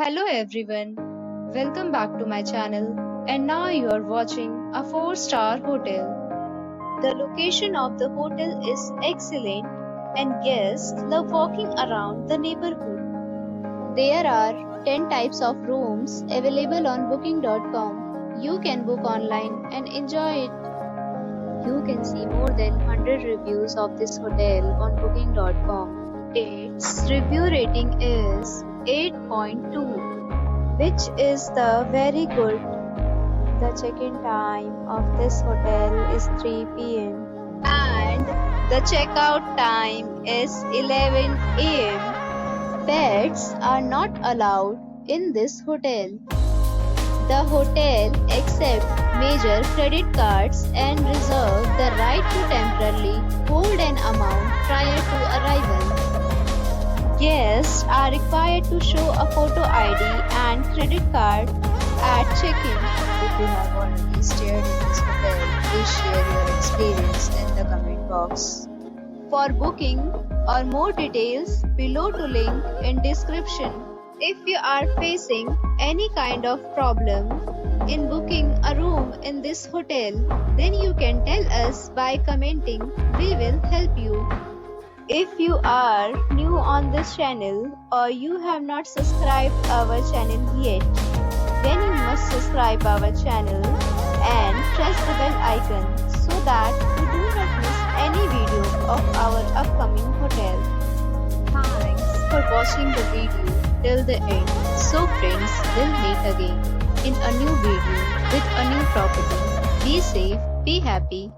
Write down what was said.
Hello everyone, welcome back to my channel, and now you are watching a 4-star hotel. The location of the hotel is excellent and guests love walking around the neighborhood. There are 10 types of rooms available on booking.com. You can book online and enjoy it. You can see more than 100 reviews of this hotel on booking.com. Its review rating is 8.2, which is the very good. The check-in time of this hotel is 3 p.m. and the checkout time is 11 a.m. Pets are not allowed in this hotel. The hotel accepts major credit cards and reserves the right to temporarily hold an amount prior to arrival. Guests are required to show a photo ID and credit card at check-in. If you have already stayed in this hotel, please share your experience in the comment box. For booking or more details, below to link in description. If you are facing any kind of problem in booking a room in this hotel, then you can tell us by commenting. We will help you. If you are new on this channel or you have not subscribed our channel yet, then you must subscribe our channel and press the bell icon so that you do not miss any video of our upcoming hotel. Thanks for watching the video till the end. So friends, we'll meet again in a new video with a new property. Be safe, be happy.